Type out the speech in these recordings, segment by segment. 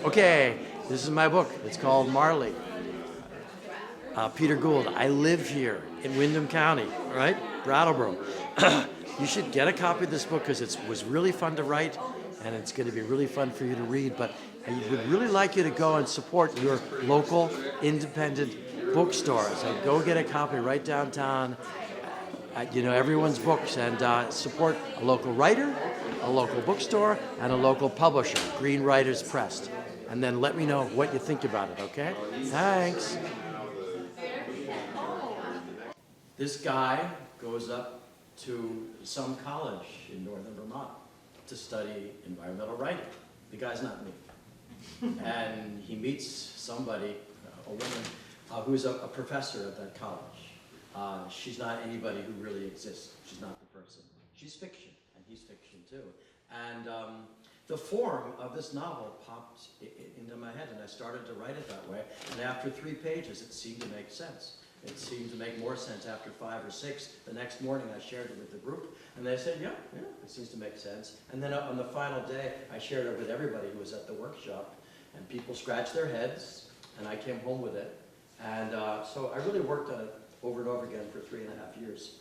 Okay, this is my book. It's called Marley. Peter Gould. I live here in Windham County, right? Brattleboro. You should get a copy of this book because it was really fun to write and it's going to be really fun for you to read. But I would really like you to go and support your local independent bookstores. And go get a copy right downtown at, everyone's books, and support a local writer, a local bookstore, and a local publisher, Green Writers Press. And then let me know what you think about it, okay? Thanks. This guy goes up to some college in northern Vermont to study environmental writing. The guy's not me. And he meets somebody, a woman, who's a professor at that college. She's not anybody who really exists. She's not the person. She's fiction, and he's fiction too. And the form of this novel popped into my head, and I started to write it that way. And after 3 pages, it seemed to make sense. It seemed to make more sense after 5 or 6. The next morning, I shared it with the group, and they said, yeah, it seems to make sense. And then on the final day, I shared it with everybody who was at the workshop, and people scratched their heads, and I came home with it. And so I really worked on it over and over again for 3.5 years.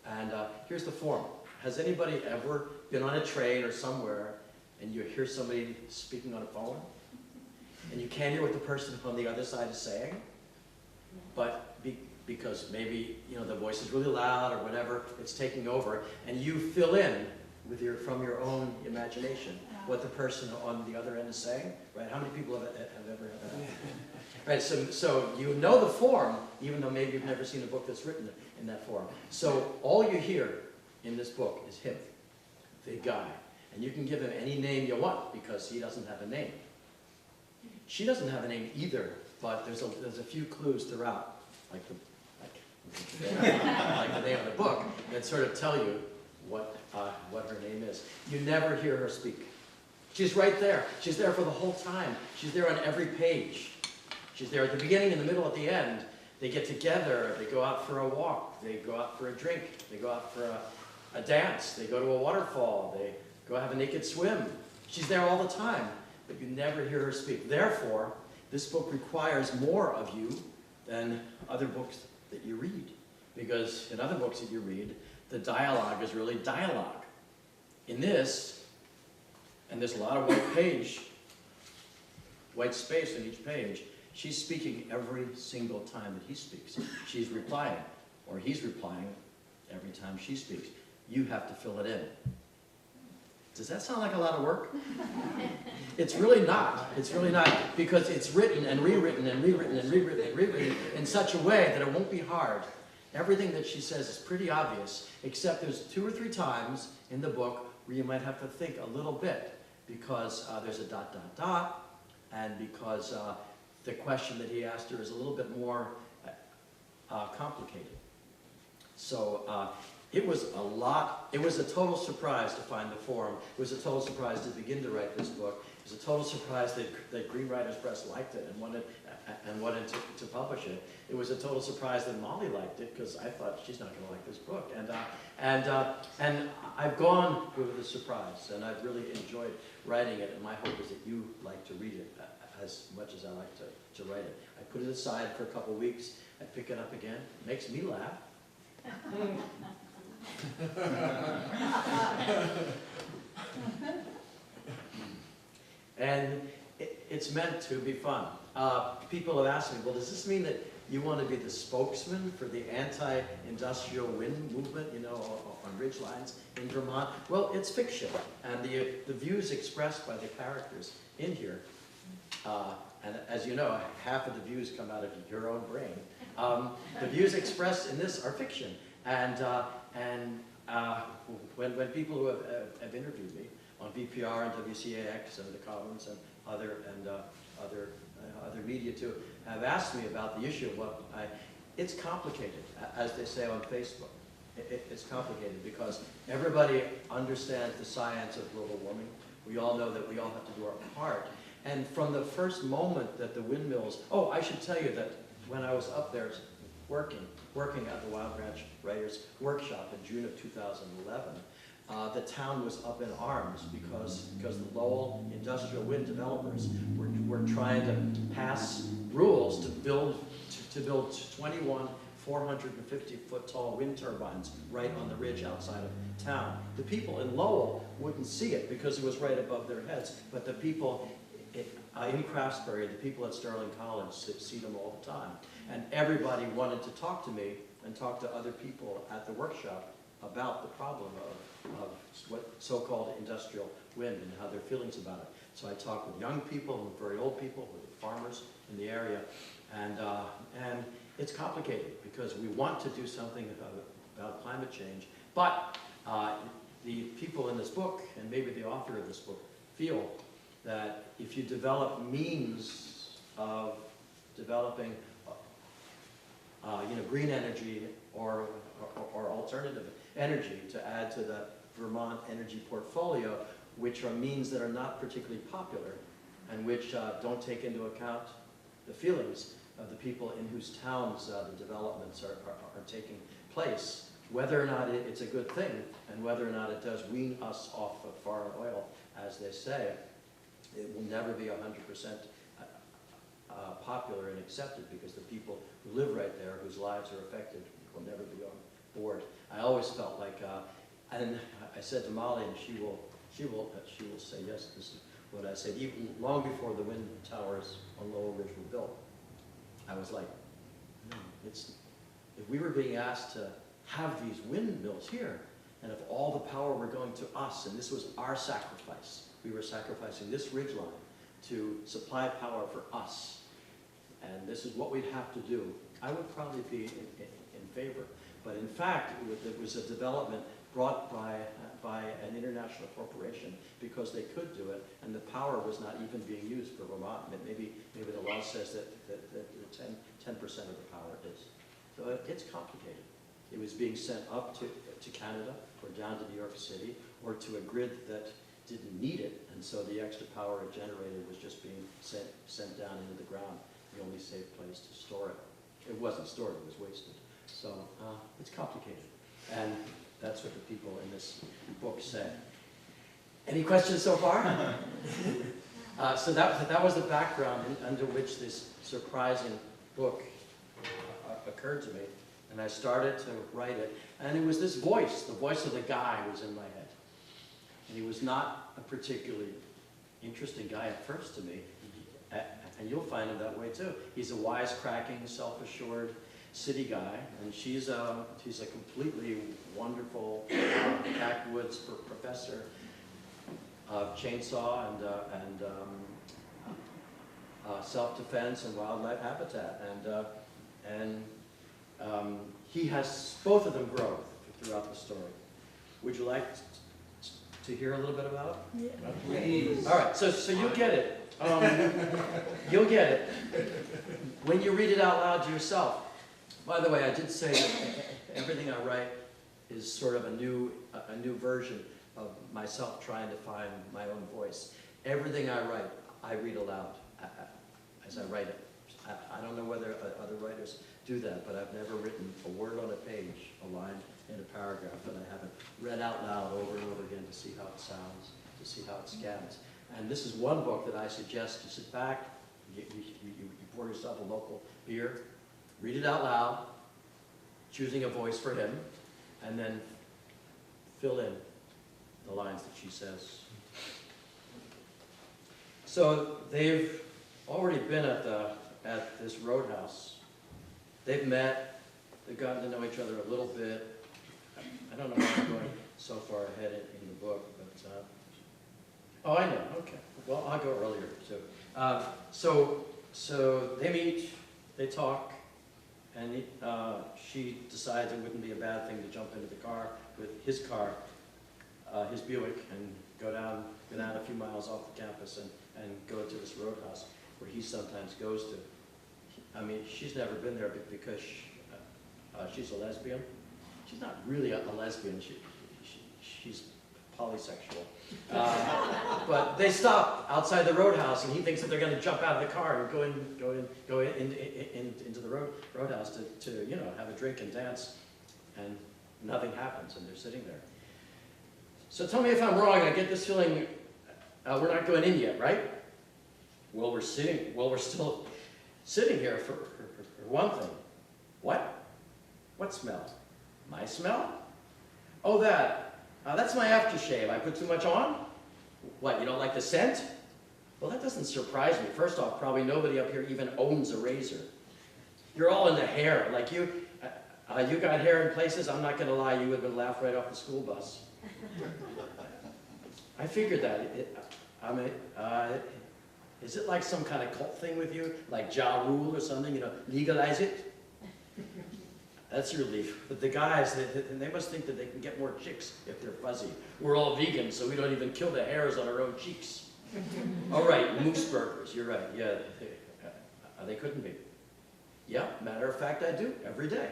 And here's the form. Has anybody ever been on a train or somewhere, and you hear somebody speaking on a phone, and you can't hear what the person on the other side is saying? But because maybe the voice is really loud or whatever, it's taking over, and you fill in with from your own imagination what the person on the other end is saying, right? How many people have ever had that? Right. So you know the form, even though maybe you've never seen a book that's written in that form. So all you hear in this book is him, the guy, and you can give him any name you want because he doesn't have a name. She doesn't have a name either, but there's a few clues throughout, like the name of the book, that sort of tell you what her name is. You never hear her speak. She's right there. She's there for the whole time. She's there on every page. She's there at the beginning, in the middle, at the end. They get together. They go out for a walk. They go out for a drink. They go out for a dance. They go to a waterfall. They go have a naked swim. She's there all the time, but you never hear her speak. Therefore, this book requires more of you than other books that you read. Because in other books that you read, the dialogue is really dialogue. In this, and there's a lot of white space in each page, she's speaking every single time that he speaks. She's replying, or he's replying every time she speaks. You have to fill it in. Does that sound like a lot of work? It's really not. It's really not, because it's written and rewritten and rewritten and rewritten and rewritten in such a way that it won't be hard. Everything that she says is pretty obvious, except there's 2 or 3 times in the book where you might have to think a little bit, because there's a ... and because the question that he asked her is a little bit more complicated. So it was a lot. It was a total surprise to find the form. It was a total surprise to begin to write this book. It was a total surprise that Green Writers Press liked it and wanted to publish it. It was a total surprise that Molly liked it, because I thought she's not going to like this book. And I've gone with the surprise, and I've really enjoyed writing it. And my hope is that you like to read it as much as I like to write it. I put it aside for a couple weeks. I pick it up again. It makes me laugh. And it's meant to be fun. People have asked me, well, does this mean that you want to be the spokesman for the anti-industrial wind movement, on ridgelines in Vermont? Well, it's fiction, and the views expressed by the characters in here, and as you know, half of the views come out of your own brain. The views expressed in this are fiction, and when people who have interviewed me on VPR and WCAX and the Commons and other media too have asked me about the issue of it's complicated, as they say on Facebook. It's complicated because everybody understands the science of global warming. We all know that we all have to do our part. And from the first moment that the windmills, I should tell you that when I was up there working at the Wild Branch Writers Workshop in June of 2011, the town was up in arms because the Lowell industrial wind developers were trying to pass rules to build 21 450-foot tall wind turbines right on the ridge outside of town. The people in Lowell wouldn't see it because it was right above their heads, but the people in Craftsbury, the people at Sterling College see them all the time. And everybody wanted to talk to me and talk to other people at the workshop about the problem of what so-called industrial wind and how their feelings about it. So I talked with young people, with very old people, with farmers in the area, and it's complicated because we want to do something about climate change, but the people in this book, and maybe the author of this book, feel that if you develop means of developing green energy or alternative energy to add to the Vermont energy portfolio, which are means that are not particularly popular and which don't take into account the feelings of the people in whose towns the developments are taking place, whether or not it's a good thing and whether or not it does wean us off of foreign oil, as they say, it will never be 100% popular and accepted because the people who live right there, whose lives are affected, will never be on board. I always felt like, and I said to Molly, and she will say yes. This is what I said. Even long before the wind towers on Lowell Ridge were built, I was like, if we were being asked to have these windmills here, and if all the power were going to us, and this was our sacrifice, we were sacrificing this ridgeline to supply power for us, and this is what we'd have to do, I would probably be in favor. But in fact, it was a development brought by an international corporation because they could do it, and the power was not even being used for Vermont. Maybe the law says that 10% of the power is. So it's complicated. It was being sent up to Canada or down to New York City or to a grid that didn't need it, and so the extra power it generated was just being sent down into the ground, the only safe place to store it. It wasn't stored, it was wasted. So it's complicated, and that's what the people in this book say. Any questions so far? So that was the background under which this surprising book occurred to me, and I started to write it, and it was this voice, the voice of the guy was in my head. And he was not a particularly interesting guy at first to me, and you'll find him that way too. He's a wisecracking, self-assured city guy, and she's a completely wonderful backwoods professor of chainsaw and self-defense and wildlife habitat, and he has both of them grow throughout the story. Would you like to hear a little bit about it? Yeah. Please. All right, so you'll get it. You'll get it when you read it out loud to yourself. By the way, I did say that everything I write is sort of a new version of myself trying to find my own voice. Everything I write, I read aloud as I write it. I don't know whether other writers do that, but I've never written a word on a page, a line in a paragraph that I haven't read out loud over and over again to see how it sounds, to see how it scans. And this is one book that I suggest you sit back, you pour yourself a local beer, read it out loud, choosing a voice for him, and then fill in the lines that she says. So they've already been at this roadhouse. They've met, they've gotten to know each other a little bit. I don't know why I'm going so far ahead in the book, but oh, I know. Okay. Well, I'll go earlier too. So they meet, they talk, and she decides it wouldn't be a bad thing to jump into the car with his car, his Buick, and go down a few miles off the campus and go to this roadhouse where he sometimes goes to. I mean, she's never been there because she's a lesbian. She's not really a lesbian. She's polysexual. But they stop outside the roadhouse, and he thinks that they're going to jump out of the car and go into the roadhouse to have a drink and dance, and nothing happens, and they're sitting there. So tell me if I'm wrong. I get this feeling we're not going in yet, right? Well, we're still sitting here for one thing. What? What smell? My smell? Oh, that's my aftershave. I put too much on? What, you don't like the scent? Well, that doesn't surprise me. First off, probably nobody up here even owns a razor. You're all into hair. Like you got hair in places, I'm not going to lie, you would have been laughed right off the school bus. I figured that. Is it like some kind of cult thing with you? Like Ja Rule or something, legalize it? That's your relief. But the guys, they must think that they can get more chicks if they're fuzzy. We're all vegans, so we don't even kill the hairs on our own cheeks. All right, moose burgers, you're right. Yeah, they couldn't be. Yeah, matter of fact, I do, every day.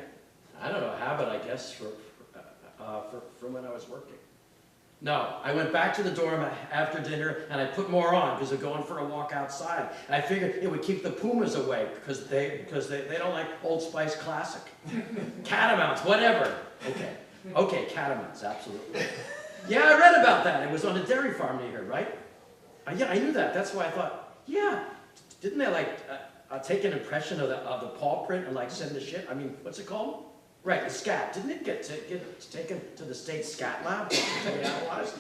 I don't know, habit, I guess, from when I was working. No, I went back to the dorm after dinner and I put more on because they're going for a walk outside. And I figured it would keep the pumas away because they don't like Old Spice Classic. Catamounts, whatever. Okay, catamounts, absolutely. Yeah, I read about that. It was on a dairy farm near here, right? Yeah, I knew that. That's why I thought, yeah, didn't they take an impression of the paw print and send the shit? I mean, what's it called? Right, the scat. Didn't it get taken to the state scat lab to be analyzed?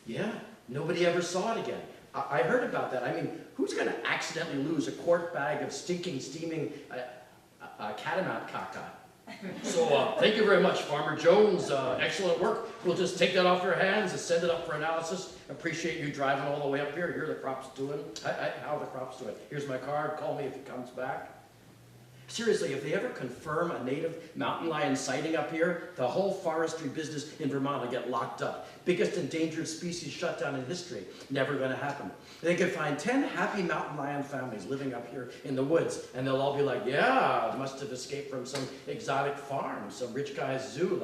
Yeah, nobody ever saw it again. I heard about that. I mean, who's going to accidentally lose a quart bag of stinking, steaming catamount caca? So thank you very much, Farmer Jones. Excellent work. We'll just take that off your hands and send it up for analysis. Appreciate you driving all the way up here. Here are the crops doing. How are the crops doing? Here's my card. Call me if it comes back. Seriously, if they ever confirm a native mountain lion sighting up here, the whole forestry business in Vermont will get locked up. Biggest endangered species shutdown in history. Never going to happen. They could find 10 happy mountain lion families living up here in the woods, and they'll all be like, yeah, must have escaped from some exotic farm, some rich guy's zoo.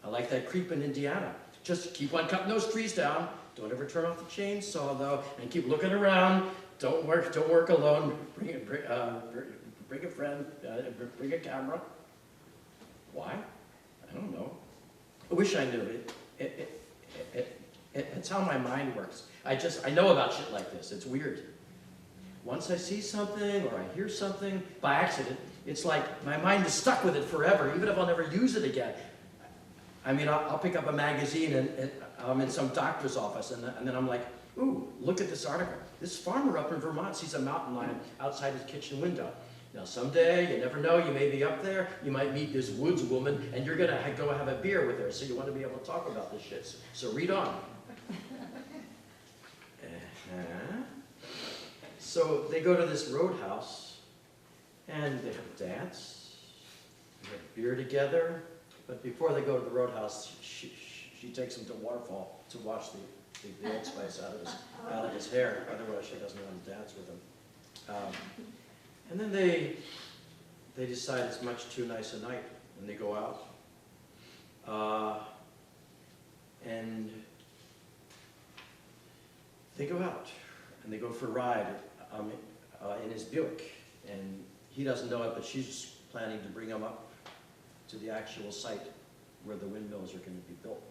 I like that creep in Indiana. Just keep on cutting those trees down. Don't ever turn off the chainsaw, though, and keep looking around. Don't work alone. Bring a friend. Bring a camera. Why? I don't know. I wish I knew. It's how my mind works. I know about shit like this. It's weird. Once I see something or I hear something by accident, it's like my mind is stuck with it forever, even if I'll never use it again. I mean, I'll pick up a magazine and I'm in some doctor's office, and then I'm like, ooh, look at this article. This farmer up in Vermont sees a mountain lion outside his kitchen window. Now someday, you never know, you may be up there, you might meet this woods woman, and you're going to go have a beer with her, so you want to be able to talk about this shit. So read on. So they go to this roadhouse, and they have a dance, they have beer together, but before they go to the roadhouse, she takes him to a waterfall to wash the Old Spice out of his hair. Otherwise, she doesn't want to dance with him. And then they decide it's much too nice a night, and they go out. And they go out, and they go for a ride in his Buick. And he doesn't know it, but she's planning to bring him up to the actual site where the windmills are going to be built.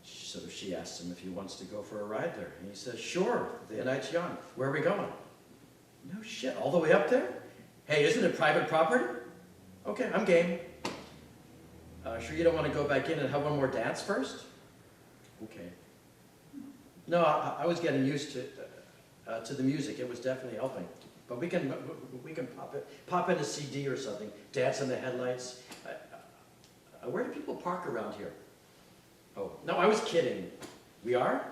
So she asks him if he wants to go for a ride there. And he says, sure, the night's young. Where are we going? No shit, all the way up there? Hey, isn't it private property? Okay, I'm game. Sure you don't want to go back in and have one more dance first? Okay. No, I was getting used to the music. It was definitely helping. But we can pop in a CD or something, dance in the headlights. Where do people park around here? Oh, no, I was kidding. We are?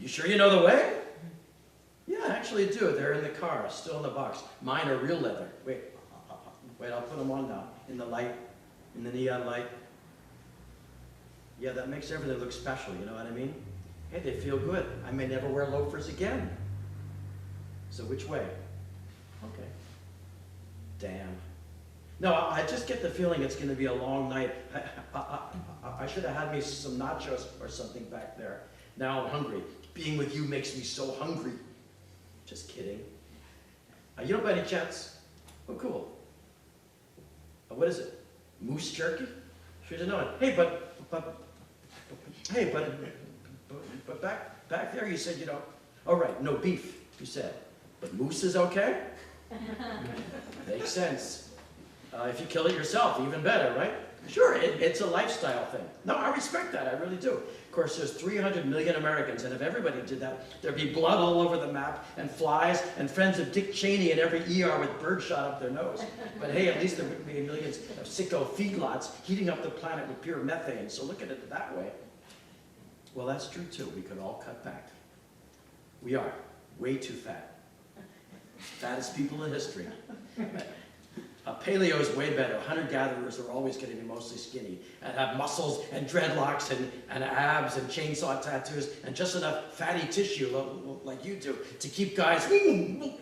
You sure you know the way? Yeah, I actually do. They're in the car, still in the box. Mine are real leather. Wait, I'll put them on now. In the light, in the neon light. Yeah, that makes everything look special, you know what I mean? Hey, they feel good. I may never wear loafers again. So which way? Okay. Damn. No, I just get the feeling it's going to be a long night. I should have had me some nachos or something back there. Now I'm hungry. Being with you makes me so hungry. Just kidding. You don't by any chance? Oh, cool. What is it? Moose jerky? Should have known. Hey, but back there you said, all right, no beef, you said. But moose is okay? Makes sense. If you kill it yourself, even better, right? Sure, it's a lifestyle thing. No, I respect that, I really do. Of course, there's 300 million Americans, and if everybody did that, there'd be blood all over the map, and flies, and friends of Dick Cheney in every ER with birdshot up their nose. But hey, at least there would be millions of sicko feedlots heating up the planet with pure methane, so look at it that way. Well, that's true too, we could all cut back. We are way too fat. Fattest people in history. Paleo is way better. Hunter-gatherers are always going to be mostly skinny and have muscles and dreadlocks and abs and chainsaw tattoos and just enough fatty tissue like you do to keep guys. Man,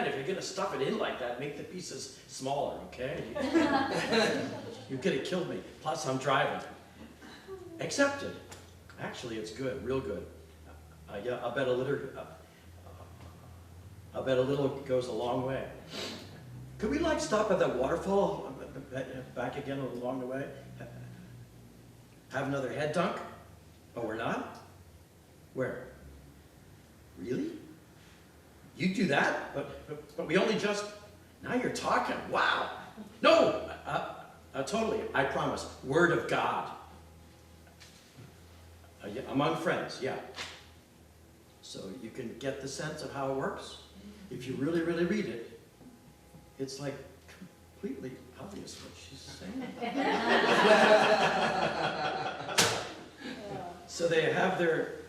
if you're going to stuff it in like that, make the pieces smaller, okay? You could have killed me. Plus, I'm driving. Accepted. Actually, it's good, real good. Yeah, I bet a little goes a long way. Could we stop at that waterfall back again along the way? Have another head dunk? Oh, we're not? Where? Really? You do that? But we only just, now you're talking, wow. No, totally, I promise, word of God. Yeah, among friends, yeah. So you can get the sense of how it works. If you really, really read it, it's like completely obvious what she's saying. So they have their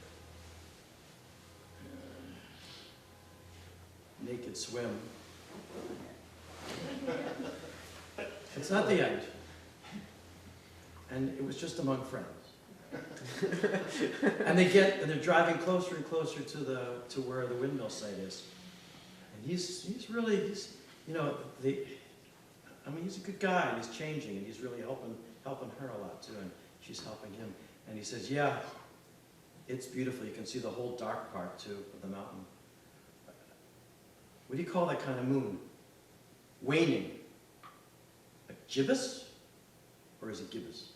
naked swim. It's not the end. And it was just among friends. And they're driving closer and closer to where the windmill site is. And he's really, he's a good guy, and he's changing, and he's really helping her a lot too, and she's helping him. And he says, yeah, it's beautiful. You can see the whole dark part too of the mountain. What do you call that kind of moon? Waning. A gibbous? Or is it gibbous?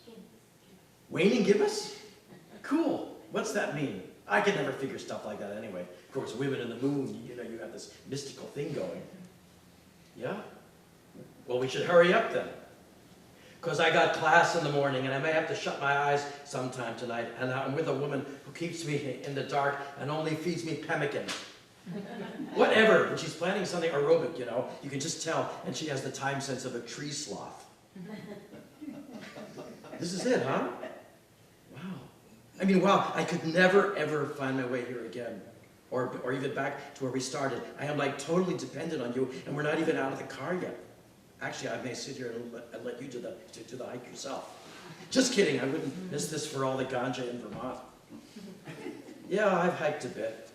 Waning gibbous? Cool. What's that mean? I could never figure stuff like that anyway. Of course, women in the moon, you have this mystical thing going. Yeah? Well, we should hurry up then. Because I got class in the morning, and I may have to shut my eyes sometime tonight, and I'm with a woman who keeps me in the dark and only feeds me pemmican. Whatever. And she's planning something aerobic, You can just tell, and she has the time sense of a tree sloth. This is it, huh? Wow, I could never, ever find my way here again. Or even back to where we started. I am totally dependent on you, and we're not even out of the car yet. Actually, I may sit here and let you do the hike yourself. Just kidding, I wouldn't miss this for all the ganja in Vermont. Yeah, I've hiked a bit.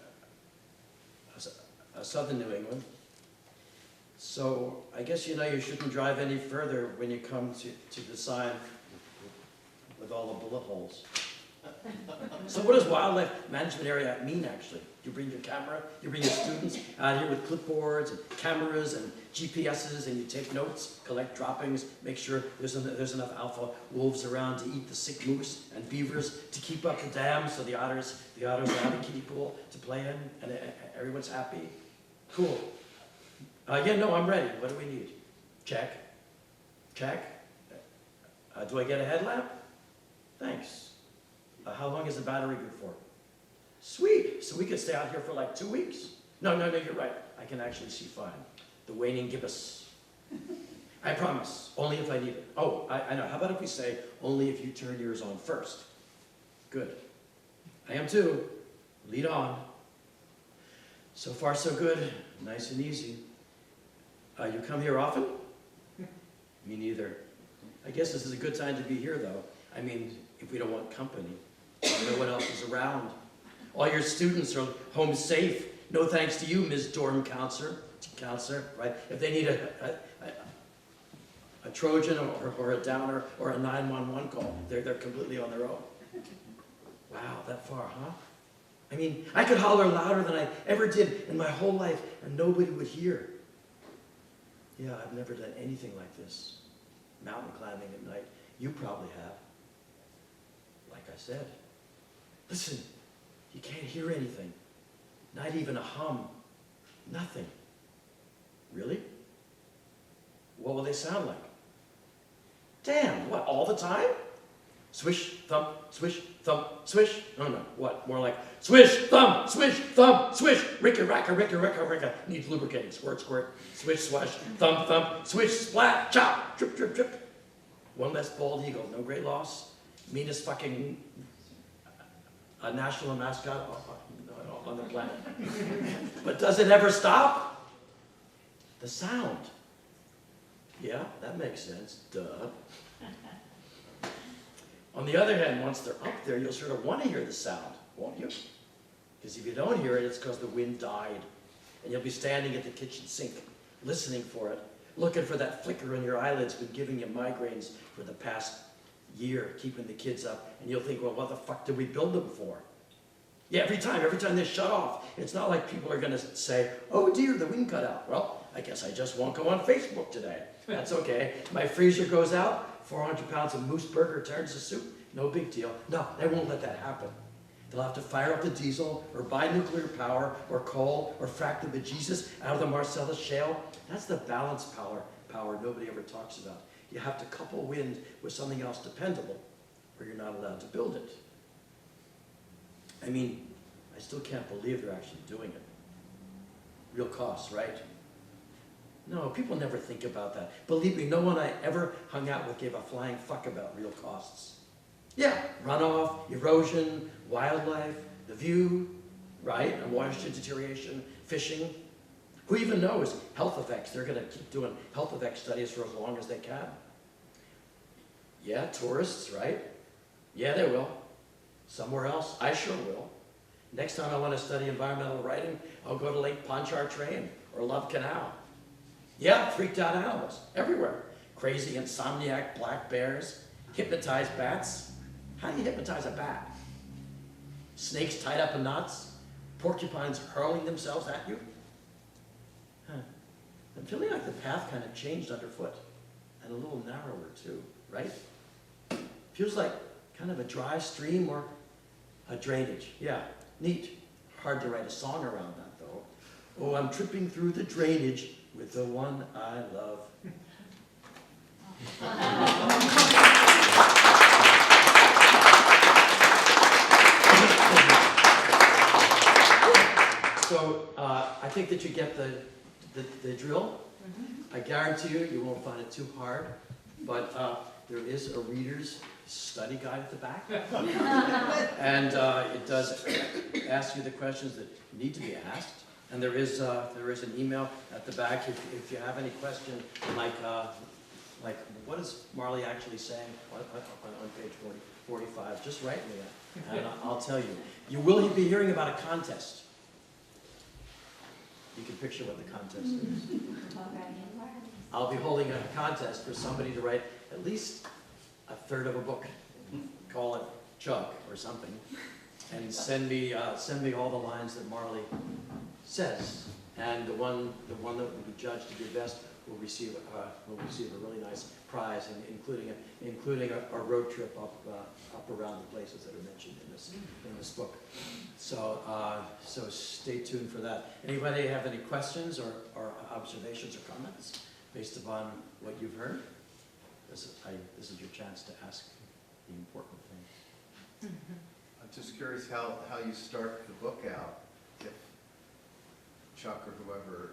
Southern New England. So I guess you shouldn't drive any further when you come to the sign with all the bullet holes. So what does wildlife management area mean, actually? You bring your camera, you bring your students out here with clipboards and cameras and GPSs, and you take notes, collect droppings, make sure there's enough alpha wolves around to eat the sick moose and beavers, to keep up the dam so the otters have a kiddie pool to play in, and everyone's happy. Cool. I'm ready. What do we need? Check. Do I get a headlamp? Thanks. How long is the battery good for? Sweet. So we could stay out here for 2 weeks. No, you're right. I can actually see fine. The waning gibbous. I promise. Only if I need it. Oh, I know. How about if we say, only if you turn yours on first? Good. I am too. Lead on. So far, so good. Nice and easy. You come here often? Me neither. I guess this is a good time to be here, though. If we don't want company. No one else is around. All your students are home safe. No thanks to you, Ms. Dorm Counselor, right? If they need a Trojan or a Downer or a 911 call, they're completely on their own. Wow, that far, huh? I could holler louder than I ever did in my whole life, and nobody would hear. Yeah, I've never done anything like this. Mountain climbing at night. You probably have. Like I said. Listen, you can't hear anything. Not even a hum. Nothing. Really? What will they sound like? Damn, what, all the time? Swish, thump, swish, thump, swish. No, no, what? More like swish, thump, swish, ricka, racka, ricka, ricka, ricka. Needs lubricating. Squirt, squirt, swish, swash, thump, thump, swish, splat, chop, drip, drip, drip. One less bald eagle, no great loss. Meanest fucking national mascot on the planet. But does it ever stop? The sound. Yeah, that makes sense. Duh. On the other hand, once they're up there, you'll sort of want to hear the sound, won't you? Because if you don't hear it, it's because the wind died. And you'll be standing at the kitchen sink, listening for it, looking for that flicker in your eyelids, been giving you migraines for the past year, keeping the kids up. And you'll think, well, what the fuck did we build them for? Yeah, every time they shut off. It's not like people are going to say, oh dear, the wind cut out. Well, I guess I just won't go on Facebook today. That's okay. My freezer goes out. 400 pounds of moose burger turns to soup. No big deal. No, they won't let that happen. They'll have to fire up the diesel or buy nuclear power or coal or frack the bejesus out of the Marcellus shale. That's the balance power nobody ever talks about. You have to couple wind with something else dependable or you're not allowed to build it. I mean, I still can't believe they're actually doing it. Real costs, right? No, people never think about that. Believe me, no one I ever hung out with gave a flying fuck about real costs. Yeah, runoff, erosion, wildlife, the view, right? And watershed deterioration, fishing. Who even knows health effects? They're going to keep doing health effect studies for as long as they can. Yeah, tourists, right? Yeah, they will. Somewhere else, I sure will. Next time I want to study environmental writing, I'll go to Lake Pontchartrain or Love Canal. Yeah, freaked out animals, everywhere. Crazy, insomniac, black bears, hypnotized bats. How do you hypnotize a bat? Snakes tied up in knots, porcupines hurling themselves at you. Huh. I'm feeling like the path kind of changed underfoot, and a little narrower too, right? Feels like kind of a dry stream or a drainage. Yeah, neat. Hard to write a song around that though. Oh, I'm tripping through the drainage with the one I love. So I think that you get the drill. I guarantee you won't find it too hard, but there is a reader's study guide at the back. And it does ask you the questions that need to be asked. And there is an email at the back if you have any question, like what is Marley actually saying on page 45? Just write me that, and I'll tell you. You will be hearing about a contest. You can picture what the contest is. I'll be holding a contest for somebody to write at least a third of a book. Call it Chug or something, and send me all the lines that Marley says, and the one that will be judged to be best will receive a really nice prize, including a road trip up around the places that are mentioned in this book. So stay tuned for that. Anybody have any questions or observations or comments based upon what you've heard? This is your chance to ask the important things. I'm just curious how you start the book out. If Chuck or whoever,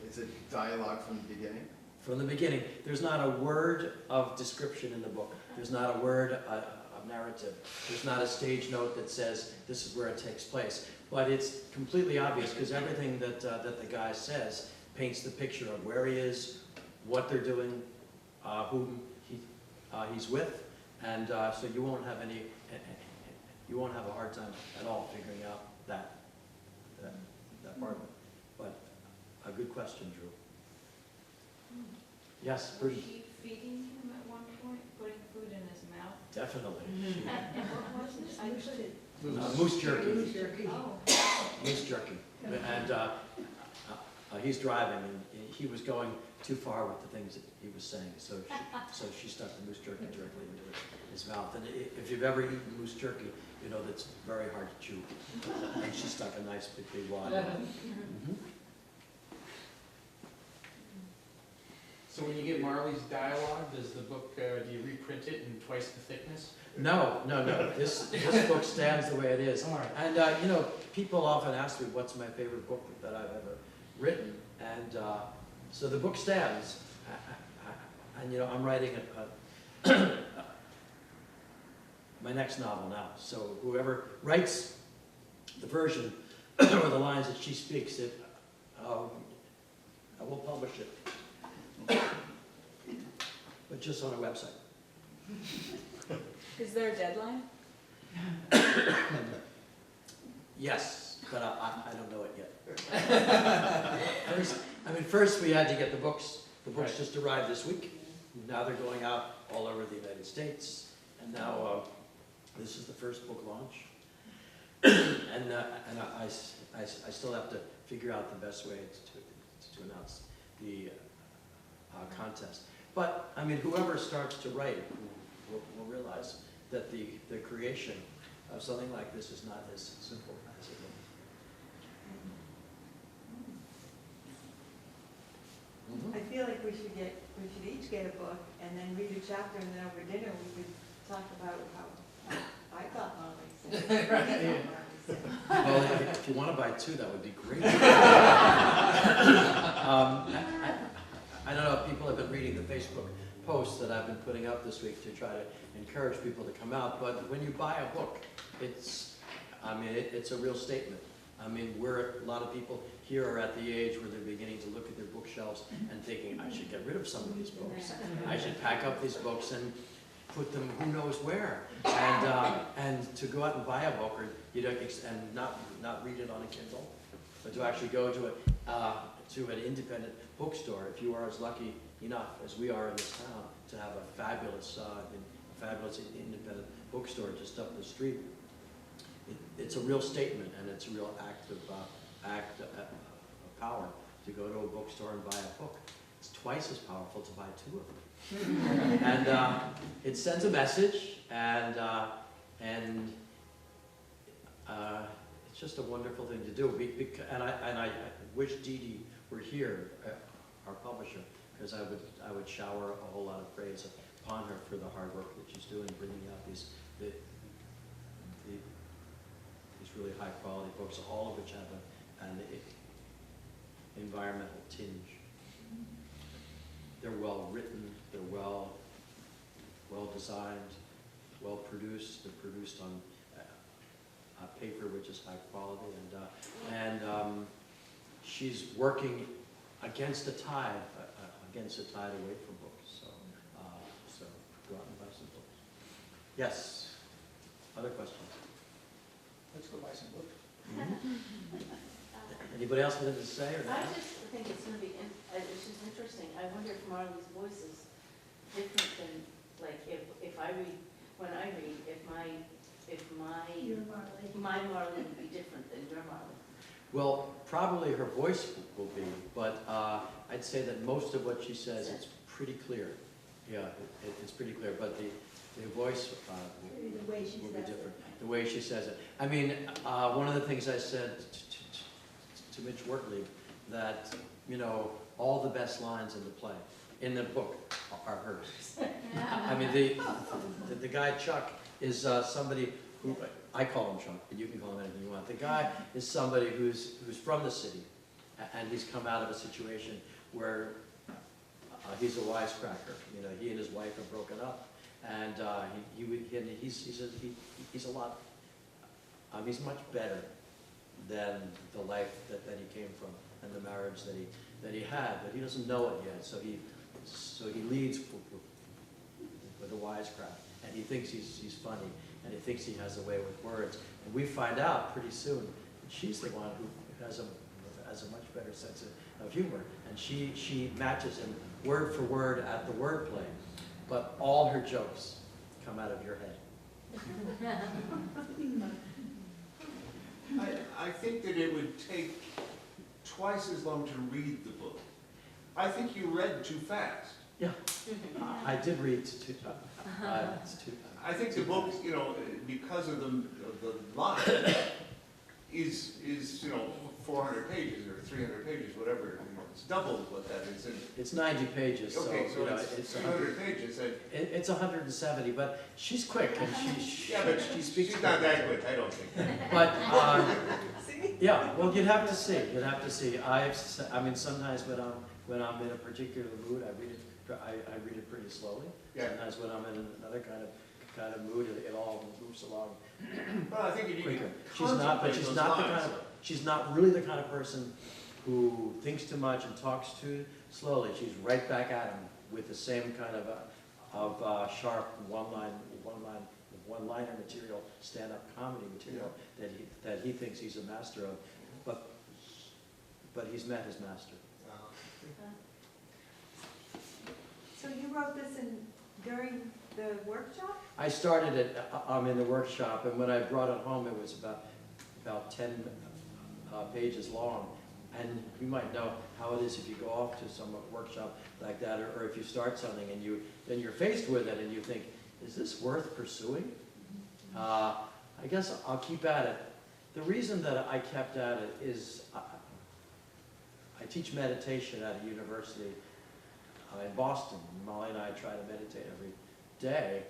is it dialogue from the beginning? From the beginning. There's not a word of description in the book. There's not a word of narrative. There's not a stage note that says this is where it takes place. But it's completely obvious because everything that the guy says paints the picture of where he is, what they're doing, whom he's with, and so you won't have a hard time at all figuring out that part of it. But a good question, Drew. Yes, Was Bruce. she feeding him at one point, putting food in his mouth? Definitely. And what was it? I couldn't. Moose jerky. Oh. Moose jerky. And he's driving, and he was going too far with the things that he was saying, so she stuck the moose jerky directly into his mouth. And if you've ever eaten moose jerky, you know that's very hard to chew. And she stuck a nice big wad in it. Mhm. So when you get Marley's dialogue, does the book, do you reprint it in twice the thickness? No. This book stands the way it is. All right. And, you know, people often ask me what's my favorite book that I've ever written. And so the book stands. And, you know, I'm writing my next novel now. So whoever writes the version or the lines that she speaks, I will publish it. But just on a website. Is there a deadline? Yes, but I don't know it yet. First we had to get the books. The books Right. just arrived this week. Now they're going out all over the United States. And now this is the first book launch. and I still have to figure out the best way to announce the contest. But, I mean, whoever starts to write will realize that the creation of something like this is not as simple as it looks. I feel like we should each get a book and then read a chapter, and then over dinner we could talk about how I thought Molly said. Well, if you want to buy two, that would be great. I don't know if people have been reading the Facebook posts that I've been putting up this week to try to encourage people to come out, but when you buy a book, it's a real statement. A lot of people here are at the age where they're beginning to look at their bookshelves and thinking, I should get rid of some of these books. I should pack up these books and put them who knows where. And to go out and buy a book, or and not read it on a Kindle, but to actually go to an independent bookstore, if you are as lucky enough as we are in this town to have a fabulous independent bookstore just up the street. It's a real statement, and it's a real act of power to go to a bookstore and buy a book. It's twice as powerful to buy two of them. And it sends a message, and it's just a wonderful thing to do. And I wish Dee Dee were here, our publisher, because I would shower a whole lot of praise upon her for the hard work that she's doing, bringing out these really high quality books, all of which have an environmental tinge. They're well written, they're well designed, well produced. They're produced on paper which is high quality, and she's working against a tide away from books. So go out and buy some books. Yes. Other questions? Let's go buy some books. Anybody else have anything to say or I not? just think it's going to be, it's just interesting. I wonder if Marley's voice is different than, like, if I read, when I read, if my Marley would be different than your Marley. Well, probably her voice will be, but I'd say that most of what she says, it's pretty clear. Yeah, it's pretty clear, but the voice The way she will be says different. it. The way she says it. One of the things I said to Mitch Wortley, that, all the best lines in the book are hers. The guy Chuck is somebody who, I call him Chuck, but you can call him anything you want. The guy is somebody who's from the city, and he's come out of a situation where he's a wisecracker. He and his wife have broken up, and he's a lot. He's much better than the life that he came from and the marriage that he had, but he doesn't know it yet. So he leads with a wisecrack, and he thinks he's funny, and he thinks he has a way with words. And we find out pretty soon that she's the one who has a much better sense of humor, and she matches him word for word at the wordplay, but all her jokes come out of your head. I think that it would take twice as long to read the book I think you read too fast. I did read it's too. I think the book, you know, because of the line, is, you know, 400 pages or 300 pages, whatever, you know, it's double what that is. And, It's 90 pages, so, okay, so you know, it's 300 pages. And, it's 170, but she's quick and yeah, but she speaks she's not quick. that quick, I don't think. But, See? yeah, well, you'd have to see, you'd have to see. I mean, sometimes when I'm in a particular mood, I read it pretty slowly. Yeah. Sometimes when I'm in another kind of mood, it all moves along Well, I think you need to quicker. She's not really the kind of person who thinks too much and talks too slowly. She's right back at him with the same kind of sharp one-liner material, stand-up comedy material that he thinks he's a master of. But he's met his master. So you wrote this during the workshop? I started it in the workshop, and when I brought it home, it was about 10 pages long. And you might know how it is if you go off to some workshop like that, or if you start something and then you're faced with it and you think, is this worth pursuing? I guess I'll keep at it. The reason that I kept at it is I teach meditation at a university in Boston. Molly and I try to meditate every day.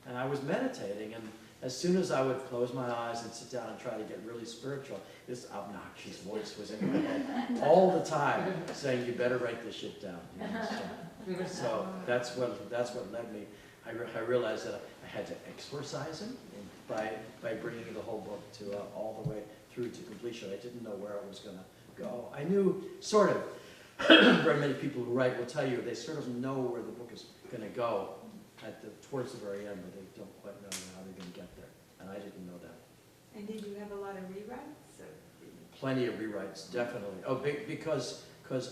And I was meditating, and as soon as I would close my eyes and sit down and try to get really spiritual, this obnoxious voice was in my head all the time saying, you better write this shit down. You know, so that's what led me. I realized that I had to exorcise him by bringing the whole book to all the way through to completion. I didn't know where I was going to go. I knew, sort of, very many people who write will tell you they sort of know where the book is going to go towards the very end, but they don't quite know how they're going to get there. And I didn't know that. And did you have a lot of rewrites? Plenty of rewrites, definitely. Oh, because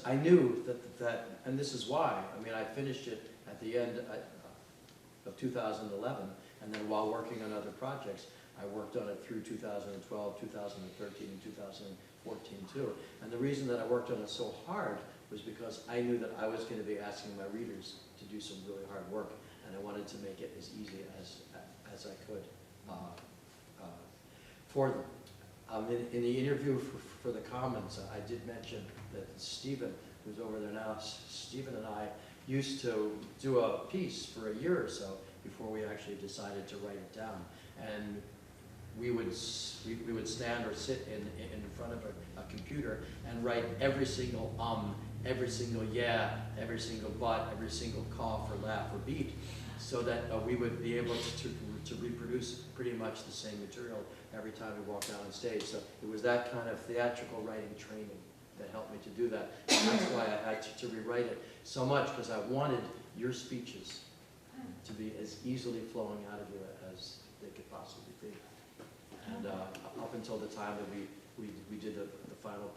I knew that, and this is why. I mean, I finished it at the end of 2011, and then while working on other projects, I worked on it through 2012, 2013, and 2014 too. And the reason that I worked on it so hard was because I knew that I was going to be asking my readers to do some really hard work, and I wanted to make it as easy as I could for them. In the interview for the Commons, I did mention that Stephen, who's over there now, Stephen and I used to do a piece for a year or so before we actually decided to write it down. And we would stand or sit in front of a computer and write every single every single yeah, every single but, every single cough or laugh or beat, so that we would be able to reproduce pretty much the same material every time we walked out on stage. So it was that kind of theatrical writing training that helped me to do that. And that's why I had to rewrite it so much, because I wanted your speeches to be as easily flowing out of you as they could possibly be. And up until the time that we did the final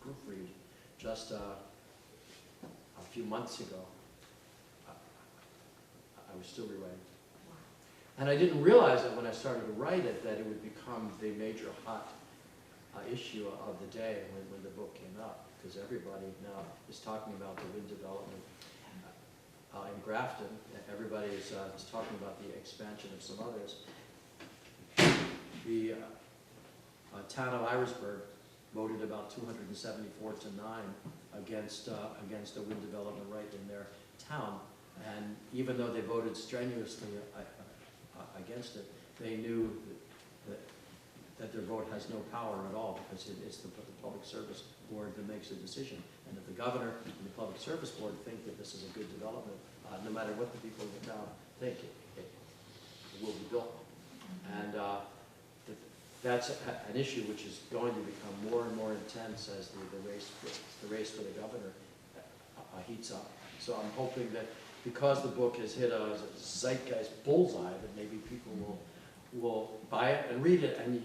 proofread, just a few months ago, I was still rewriting. And I didn't realize that when I started to write it, that it would become the major hot issue of the day when the book came out, because everybody now is talking about the wind development in Grafton. Everybody is talking about the expansion of some others. The town of Irisburg voted about 274 to 9 against the wind development right in their town. And even though they voted strenuously against it, they knew that their vote has no power at all, because it's the Public Service Board that makes the decision. And if the governor and the Public Service Board think that this is a good development, no matter what the people in the town think, it will be built. And that's an issue which is going to become more and more intense as the race for the governor heats up. So I'm hoping that because the book has hit a zeitgeist bullseye, that maybe people will buy it and read it and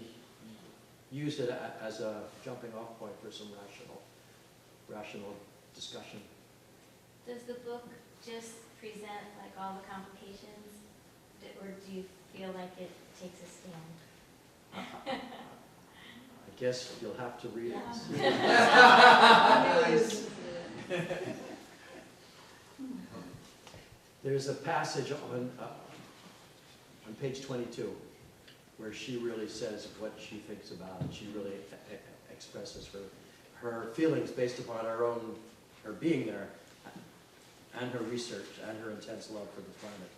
use it as a jumping off point for some rational discussion. Does the book just present like all the complications, or do you feel like it takes a stand? I guess you'll have to read it. Nice. There's a passage on page 22 where she really says what she thinks about it. She really expresses her feelings based upon her being there, and her research, and her intense love for the planet.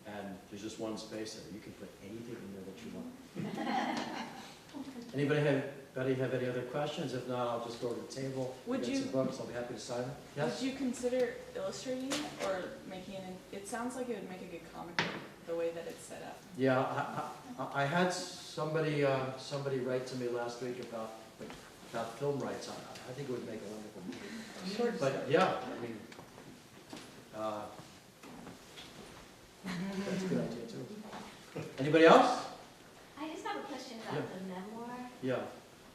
And there's just one space there. You can put anything in there that you want. Anybody have any other questions? If not, I'll just go to the table. Would Get you- some books. I'll be happy to sign them. Yes? Would you consider illustrating it or making it sounds like it would make a good comic book, the way that it's set up. Yeah, I had somebody write to me last week about film rights. I think it would make a wonderful movie. Short But yeah, I mean, that's a good idea too. Anybody else? I just have a question Yeah. about the memoir. Yeah.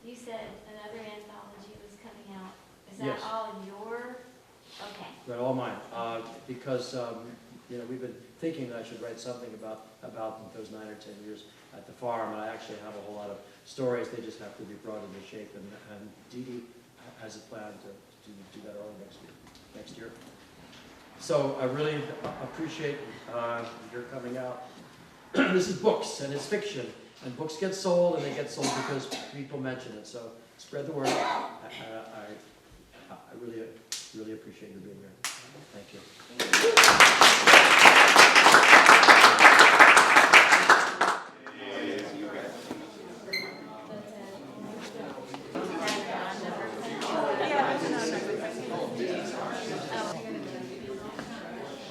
You said another anthology was coming out. Is Yes. that all your, okay. They're all mine, because, we've been thinking that I should write something about those 9 or 10 years at the farm, and I actually have a whole lot of stories. They just have to be brought into shape, and Dee Dee has a plan to do that early next year. So I really appreciate your coming out. This is books, and it's fiction, and books get sold, and they get sold because people mention it, so spread the word. I really appreciate you being here. Thank you.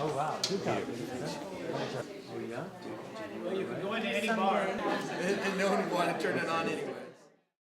Oh, wow. Good job. Oh, yeah? Well, you can go into any bar. And no one would want to turn it on anyway.